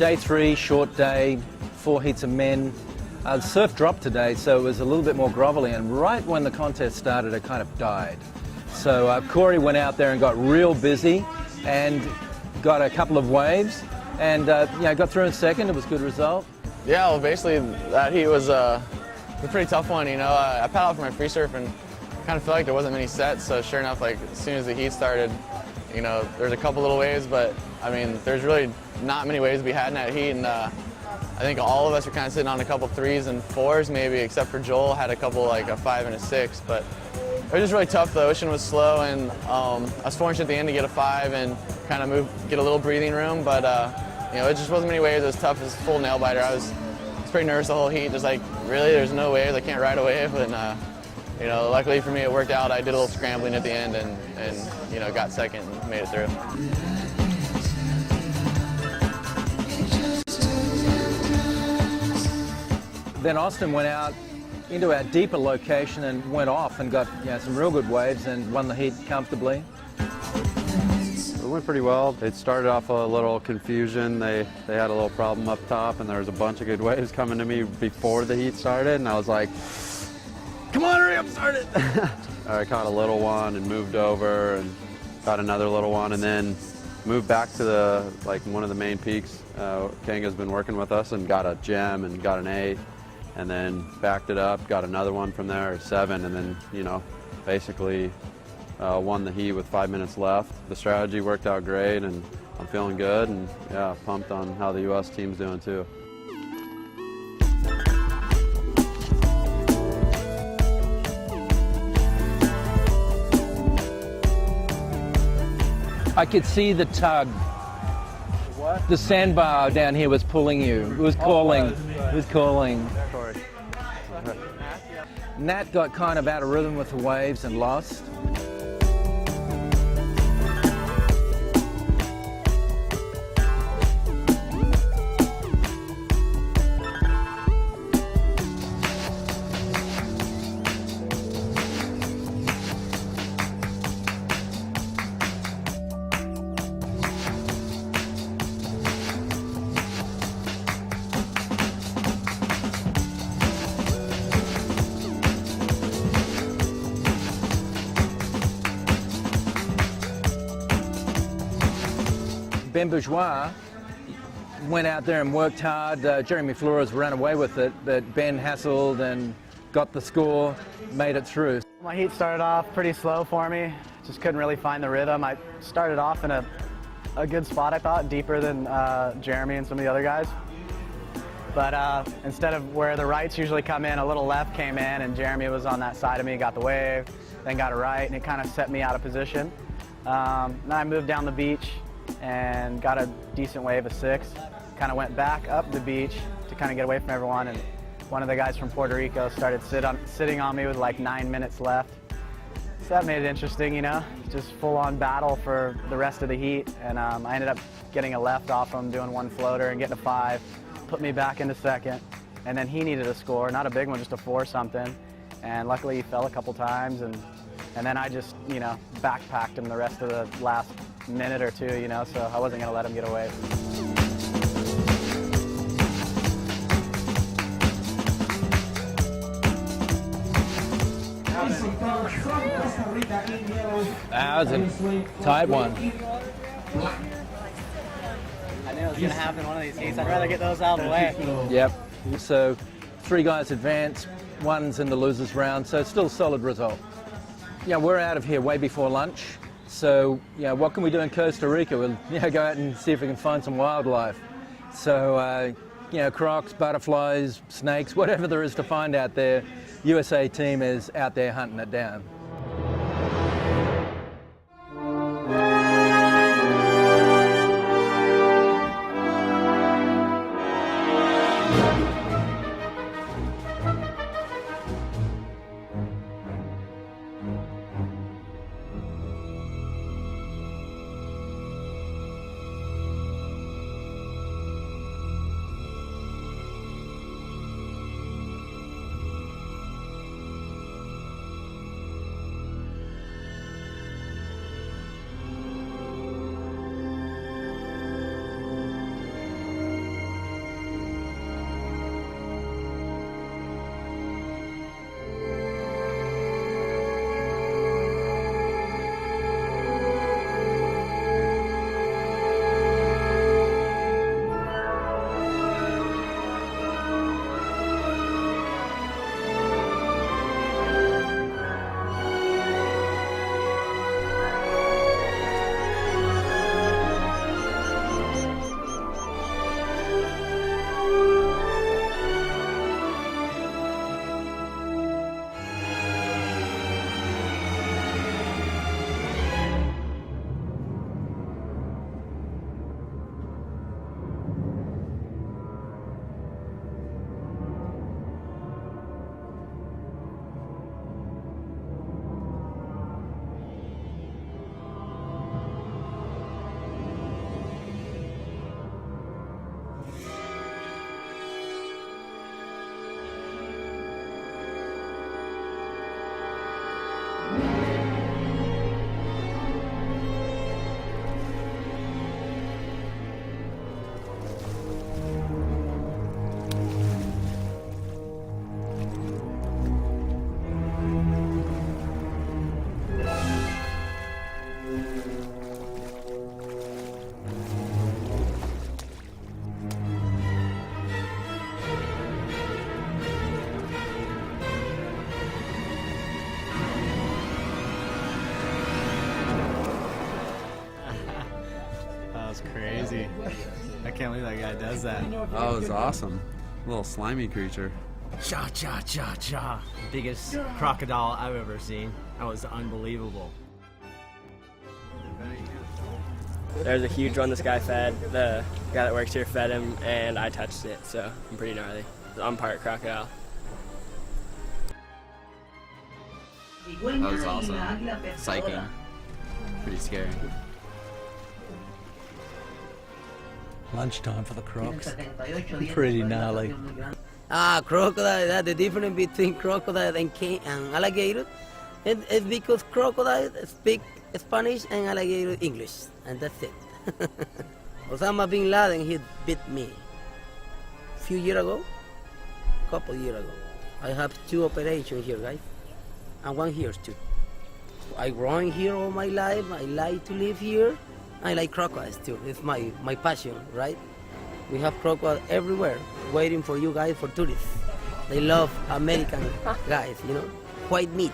Day 3, short day, 4 heats of men. The surf dropped today, so it was a little bit more grovelly, and right when the contest started, it kind of died. So Corey went out there and got real busy and got a couple of waves, and got through in second. It was a good result. Yeah, well, basically that heat was a pretty tough one. You know, I paddled for my free surf and kind of felt like there wasn't many sets. So sure enough, like as soon as the heat started, you know, there's a couple little waves, but I mean, there's really not many waves to be had in that heat, and I think all of us were kind of sitting on a couple 3s and 4s maybe, except for Joel had a couple like a 5 and a 6. But it was just really tough. The ocean was slow, and I was fortunate at the end to get a 5 and kind of get a little breathing room. But you know, it just wasn't many waves. It was tough as full nail biter. I was pretty nervous the whole heat. Just like, really, there's no waves. I can't ride a wave. And you know, luckily for me, it worked out. I did a little scrambling at the end, and you know, got second and made it through. Then Austin went out into our deeper location and went off and got some real good waves and won the heat comfortably. It went pretty well. It started off a little confusion. They had a little problem up top, and there was a bunch of good waves coming to me before the heat started, and I was like, come on, hurry up, start it. I caught a little one and moved over and got another little one, and then moved back to one of the main peaks. Kanga's been working with us and got a gem and got an 8. And then backed it up, got another one from there, 7, and then, you know, basically won the heat with 5 minutes left. The strategy worked out great, and I'm feeling good, and yeah, pumped on how the U.S. team's doing too. I could see the tug. What? The sandbar down here was pulling you. It was calling. It was calling. Nat got kind of out of rhythm with the waves and lost. Ben Bourgeois went out there and worked hard. Jeremy Flores ran away with it, but Ben hassled and got the score, made it through. My heat started off pretty slow for me. Just couldn't really find the rhythm. I started off in a good spot, I thought, deeper than Jeremy and some of the other guys. But instead of where the rights usually come in, a little left came in, and Jeremy was on that side of me, got the wave, then got a right, and it kind of set me out of position. Then I moved down the beach and got a decent wave of 6. Kind of went back up the beach to kind of get away from everyone, and one of the guys from Puerto Rico started sitting on me with like 9 minutes left. So that made it interesting, you know, just full-on battle for the rest of the heat, and I ended up getting a left off him, doing one floater and getting a 5, put me back into second, and then he needed a score, not a big one, just a 4 something, and luckily he fell a couple times, and then I just, you know, backpacked him the rest of the last minute or 2, you know, so I wasn't going to let him get away. That was a tight one. I knew it was going to happen one of these heats. I'd rather get those out of the way. Yep. So 3 guys advance, 1's in the losers round, so still a solid result. Yeah, we're out of here way before lunch. So, yeah, what can we do in Costa Rica? We'll go out and see if we can find some wildlife. So, crocs, butterflies, snakes, whatever there is to find out there, USA team is out there hunting it down. was crazy. I can't believe that guy does that. Oh, it was awesome. Little slimy creature. Cha cha cha cha. Biggest crocodile I've ever seen. That was unbelievable. There's a huge one this guy fed. The guy that works here fed him, and I touched it, so I'm pretty gnarly. I'm part crocodile. That was awesome. Psyching. Pretty scary. Lunchtime for the crocs. Pretty gnarly. Crocodile, the difference between crocodile and alligator is because crocodile speak Spanish and alligator English, and that's it. Osama bin Laden, he beat me a few years ago, couple years ago. I have 2 operations here, guys, and 1 here too. I growing here all my life. I like to live here. I like crocodiles too. It's my passion, right? We have crocodiles everywhere, waiting for you guys, for tourists. They love American guys, you know, white meat.